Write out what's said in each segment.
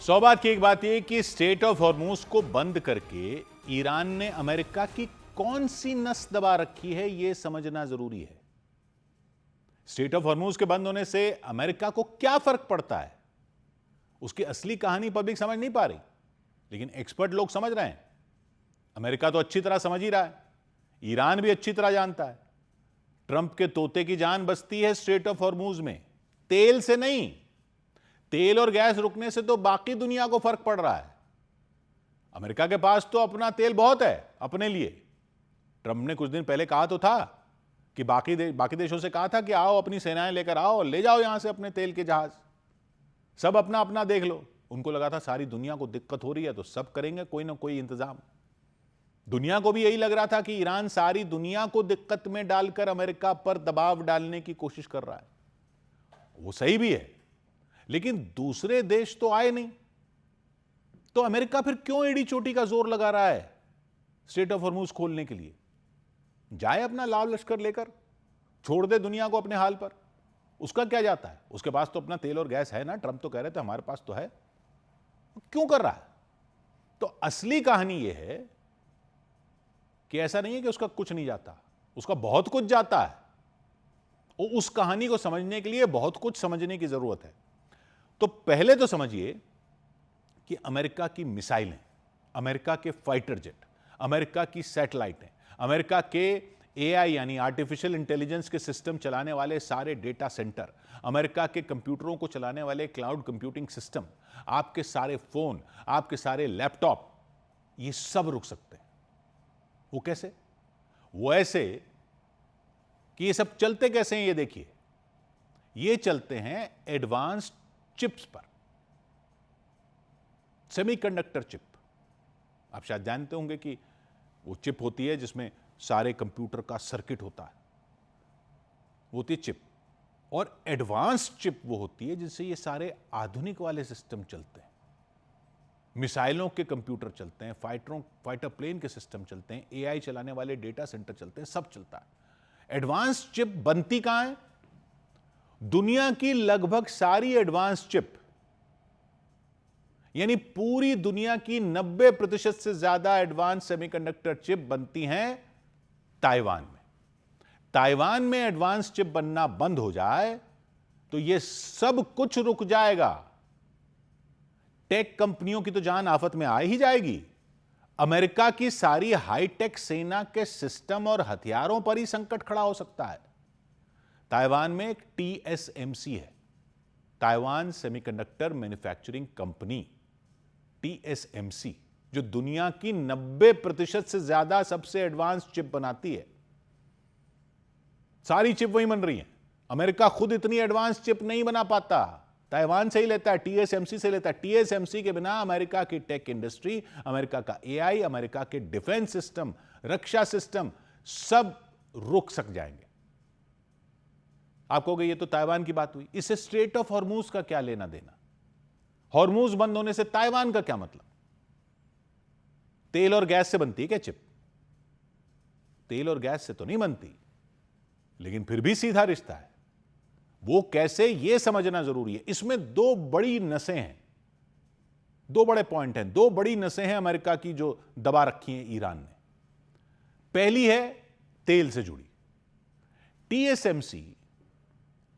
सौ बात की एक बात यह कि स्ट्रेट ऑफ हॉर्मूज को बंद करके ईरान ने अमेरिका की कौन सी नस दबा रखी है यह समझना जरूरी है। स्ट्रेट ऑफ हॉर्मूज के बंद होने से अमेरिका को क्या फर्क पड़ता है, उसकी असली कहानी पब्लिक समझ नहीं पा रही, लेकिन एक्सपर्ट लोग समझ रहे हैं। अमेरिका तो अच्छी तरह समझ ही रहा है, ईरान भी अच्छी तरह जानता है। ट्रंप के तोते की जान बसती है स्ट्रेट ऑफ हॉर्मूज में, तेल से नहीं। तेल और गैस रुकने से तो बाकी दुनिया को फर्क पड़ रहा है। अमेरिका के पास तो अपना तेल बहुत है अपने लिए। ट्रंप ने कुछ दिन पहले कहा तो था कि बाकी देशों से कहा था कि आओ अपनी सेनाएं लेकर आओ और ले जाओ यहां से अपने तेल के जहाज, सब अपना अपना देख लो। उनको लगा था सारी दुनिया को दिक्कत हो रही है तो सब करेंगे कोई ना कोई इंतजाम। दुनिया को भी यही लग रहा था कि ईरान सारी दुनिया को दिक्कत में डालकर अमेरिका पर दबाव डालने की कोशिश कर रहा है। वो सही भी है, लेकिन दूसरे देश तो आए नहीं, तो अमेरिका फिर क्यों एड़ी चोटी का जोर लगा रहा है स्ट्रेट ऑफ हॉर्मूज खोलने के लिए? जाए अपना लाल लश्कर लेकर, छोड़ दे दुनिया को अपने हाल पर। उसका क्या जाता है, उसके पास तो अपना तेल और गैस है ना। ट्रंप तो कह रहे थे हमारे पास तो है, क्यों कर रहा है? तो असली कहानी यह है कि ऐसा नहीं है कि उसका कुछ नहीं जाता, उसका बहुत कुछ जाता है। और उस कहानी को समझने के लिए बहुत कुछ समझने की जरूरत है। तो पहले तो समझिए कि अमेरिका की मिसाइलें, अमेरिका के फाइटर जेट, अमेरिका की सैटेलाइटें, अमेरिका के एआई यानी आर्टिफिशियल इंटेलिजेंस के सिस्टम चलाने वाले सारे डेटा सेंटर, अमेरिका के कंप्यूटरों को चलाने वाले क्लाउड कंप्यूटिंग सिस्टम, आपके सारे फोन, आपके सारे लैपटॉप, ये सब रुक सकते हैं। वो कैसे? वो ऐसे कि ये सब चलते कैसे हैं, ये देखिए। ये चलते हैं एडवांस्ड चिप्स पर, सेमीकंडक्टर चिप। आप शायद जानते होंगे कि वो चिप होती है जिसमें सारे कंप्यूटर का सर्किट होता है, वो होती है चिप। और एडवांस्ड चिप वो होती है जिससे ये सारे आधुनिक वाले सिस्टम चलते हैं। मिसाइलों के कंप्यूटर चलते हैं, फाइटर प्लेन के सिस्टम चलते हैं, एआई चलाने वाले डेटा सेंटर चलते हैं, सब चलता है। एडवांस्ड चिप बनती कहां है? दुनिया की लगभग सारी एडवांस चिप, यानी पूरी दुनिया की 90% से ज्यादा एडवांस सेमीकंडक्टर चिप बनती हैं ताइवान में। ताइवान में एडवांस चिप बनना बंद हो जाए तो यह सब कुछ रुक जाएगा। टेक कंपनियों की तो जान आफत में आ ही जाएगी। अमेरिका की सारी हाईटेक सेना के सिस्टम और हथियारों पर ही संकट खड़ा हो सकता है। ताइवान में एक टीएसएमसी है, Taiwan semiconductor manufacturing company, TSMC, जो दुनिया की 90% से ज्यादा सबसे एडवांस चिप बनाती है। सारी चिप वही बन रही है। अमेरिका खुद इतनी एडवांस चिप नहीं बना पाता, ताइवान से ही लेता है, टीएसएमसी से लेता है। टीएसएमसी के बिना अमेरिका की टेक इंडस्ट्री, अमेरिका का एआई, अमेरिका के डिफेंस सिस्टम, रक्षा सिस्टम सब रुक सक जाएंगे। आप कहोगे ये तो ताइवान की बात हुई, इससे स्ट्रेट ऑफ हॉर्मूज का क्या लेना देना? हॉर्मूज बंद होने से ताइवान का क्या मतलब? तेल और गैस से बनती है क्या चिप? तेल और गैस से तो नहीं बनती, लेकिन फिर भी सीधा रिश्ता है। वो कैसे, यह समझना जरूरी है। इसमें दो बड़ी नसें हैं, दो बड़े पॉइंट हैं, दो बड़ी नसें हैं अमेरिका की जो दबा रखी हैं ईरान ने। पहली है तेल से जुड़ी।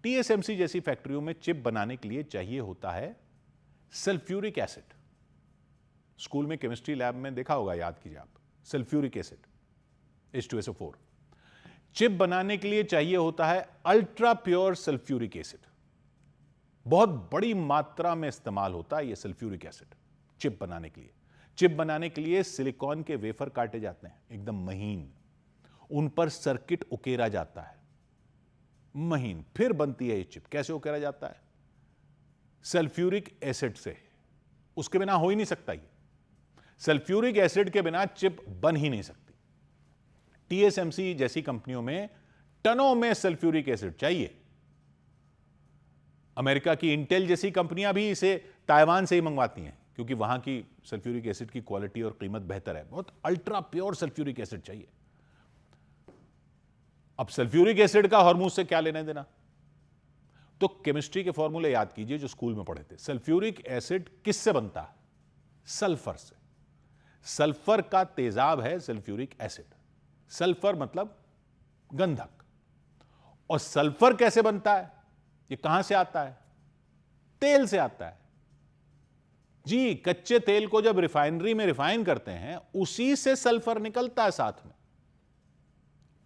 टीएसएमसी जैसी फैक्ट्रियों में चिप बनाने के लिए चाहिए होता है सल्फ्यूरिक एसिड। स्कूल में केमिस्ट्री लैब में देखा होगा, याद कीजिए आप, सल्फ्यूरिक एसिड H2SO4। चिप बनाने के लिए चाहिए होता है अल्ट्रा प्योर सल्फ्यूरिक एसिड। बहुत बड़ी मात्रा में इस्तेमाल होता है यह सल्फ्यूरिक एसिड चिप बनाने के लिए। चिप बनाने के लिए सिलिकॉन के वेफर काटे जाते हैं एकदम महीन, उन पर सर्किट उकेरा जाता है महीन, फिर बनती है ये चिप। कैसे उकेरा जाता है? सल्फ्यूरिक एसिड से। उसके बिना हो ही नहीं सकता ये। सल्फ्यूरिक एसिड के बिना चिप बन ही नहीं सकती। टीएसएमसी जैसी कंपनियों में टनों में सल्फ्यूरिक एसिड चाहिए। अमेरिका की इंटेल जैसी कंपनियां भी इसे ताइवान से ही मंगवाती हैं, क्योंकि वहां की सल्फ्यूरिक एसिड की क्वालिटी और कीमत बेहतर है। बहुत अल्ट्रा प्योर सल्फ्यूरिक एसिड चाहिए। अब सल्फ्यूरिक एसिड का हॉर्मूज से क्या लेने देना? तो केमिस्ट्री के फॉर्मूले याद कीजिए जो स्कूल में पढ़े थे। सल्फ्यूरिक एसिड किससे बनता है? सल्फर से। सल्फर का तेजाब है सल्फ्यूरिक एसिड। सल्फर मतलब गंधक। और सल्फर कैसे बनता है? ये कहां से आता है? तेल से आता है जी। कच्चे तेल को जब रिफाइनरी में रिफाइन करते हैं उसी से सल्फर निकलता है साथ में,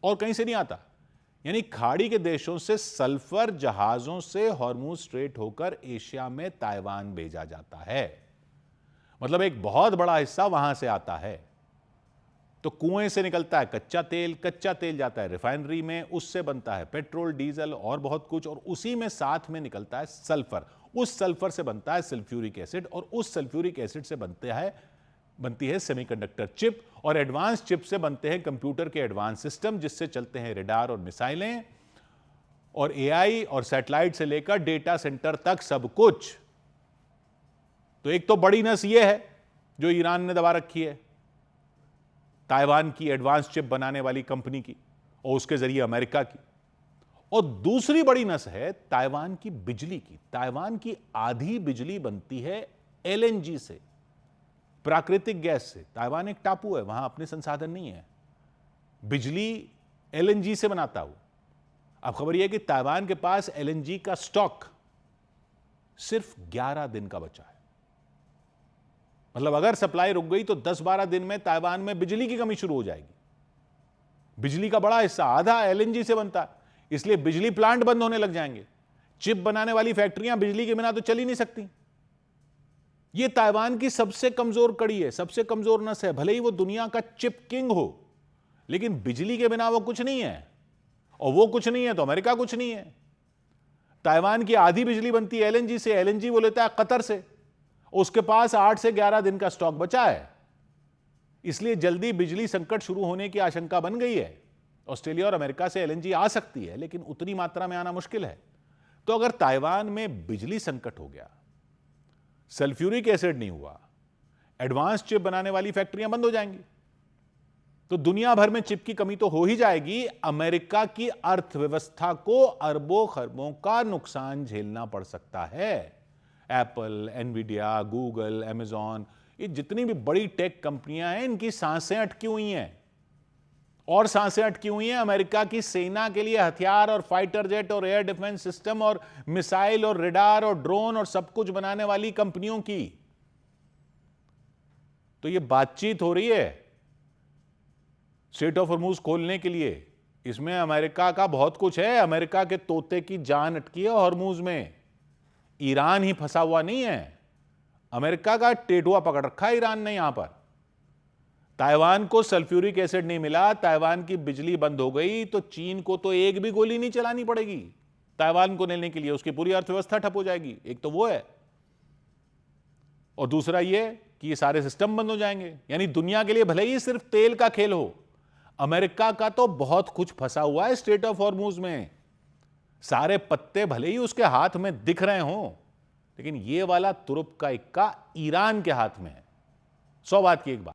और कहीं से नहीं आता। यानी खाड़ी के देशों से सल्फर जहाजों से हॉर्मुज स्ट्रेट होकर एशिया में ताइवान भेजा जाता है। मतलब एक बहुत बड़ा हिस्सा वहां से आता है। तो कुएं से निकलता है कच्चा तेल जाता है रिफाइनरी में, उससे बनता है पेट्रोल, डीजल और बहुत कुछ, और उसी में साथ में निकलता है सल्फर। उस सल्फर से बनता है सल्फ्यूरिक एसिड, और उस सल्फ्यूरिक एसिड से बनती है सेमीकंडक्टर चिप, और एडवांस चिप से बनते हैं कंप्यूटर के एडवांस सिस्टम, जिससे चलते हैं रडार और मिसाइलें और एआई और सैटेलाइट से लेकर डेटा सेंटर तक सब कुछ। तो एक तो बड़ी नस यह है जो ईरान ने दबा रखी है, ताइवान की एडवांस चिप बनाने वाली कंपनी की, और उसके जरिए अमेरिका की। और दूसरी बड़ी नस है ताइवान की बिजली की। ताइवान की आधी बिजली बनती है एलएनजी से, प्राकृतिक गैस से। ताइवान एक टापू है, वहां अपने संसाधन नहीं है, बिजली एलएनजी से बनाता हूं। अब खबर यह है कि ताइवान के पास एलएनजी का स्टॉक सिर्फ 11 दिन का बचा है। मतलब अगर सप्लाई रुक गई तो 10-12 दिन में ताइवान में बिजली की कमी शुरू हो जाएगी। बिजली का बड़ा हिस्सा, आधा एलएनजी से बनता है, इसलिए बिजली प्लांट बंद होने लग जाएंगे। चिप बनाने वाली फैक्ट्रियां बिजली के बिना तो चल ही नहीं सकती। यह ताइवान की सबसे कमजोर कड़ी है, सबसे कमजोर नस है। भले ही वो दुनिया का चिप किंग हो, लेकिन बिजली के बिना वो कुछ नहीं है, और वो कुछ नहीं है तो अमेरिका कुछ नहीं है। ताइवान की आधी बिजली बनती है एलएनजी से। एलएनजी वो लेता है कतर से, उसके पास 8 से 11 दिन का स्टॉक बचा है। इसलिए जल्दी बिजली संकट शुरू होने की आशंका बन गई है। ऑस्ट्रेलिया और अमेरिका से एलएनजी आ सकती है, लेकिन उतनी मात्रा में आना मुश्किल है। तो अगर ताइवान में बिजली संकट हो गया, सल्फ्यूरिक एसिड नहीं हुआ, एडवांस चिप बनाने वाली फैक्ट्रियां बंद हो जाएंगी, तो दुनिया भर में चिप की कमी तो हो ही जाएगी। अमेरिका की अर्थव्यवस्था को अरबों खरबों का नुकसान झेलना पड़ सकता है। एप्पल, एनवीडिया, गूगल, अमेजॉन, ये जितनी भी बड़ी टेक कंपनियां हैं, इनकी सांसें अटकी हुई हैं। और सांसें अटकी हुई हैं अमेरिका की सेना के लिए हथियार और फाइटर जेट और एयर डिफेंस सिस्टम और मिसाइल और रडार और ड्रोन और सब कुछ बनाने वाली कंपनियों की। तो ये बातचीत हो रही है स्ट्रेट ऑफ हॉर्मुज खोलने के लिए। इसमें अमेरिका का बहुत कुछ है। अमेरिका के तोते की जान अटकी है हॉर्मुज में। ईरान ही फंसा हुआ नहीं है, अमेरिका का टेढ़ुआ पकड़ रखा है ईरान ने। यहां पर ताइवान को सल्फ्यूरिक एसिड नहीं मिला, ताइवान की बिजली बंद हो गई, तो चीन को तो एक भी गोली नहीं चलानी पड़ेगी ताइवान को लेने के लिए। उसकी पूरी अर्थव्यवस्था ठप हो जाएगी। एक तो वो है, और दूसरा ये कि ये सारे सिस्टम बंद हो जाएंगे। यानी दुनिया के लिए भले ही सिर्फ तेल का खेल हो, अमेरिका का तो बहुत कुछ फंसा हुआ है स्ट्रेट ऑफ हॉर्मुज में। सारे पत्ते भले ही उसके हाथ में दिख रहे हों, लेकिन ये वाला तुरुप का इक्का ईरान के हाथ में है। 100 बात की एक बात।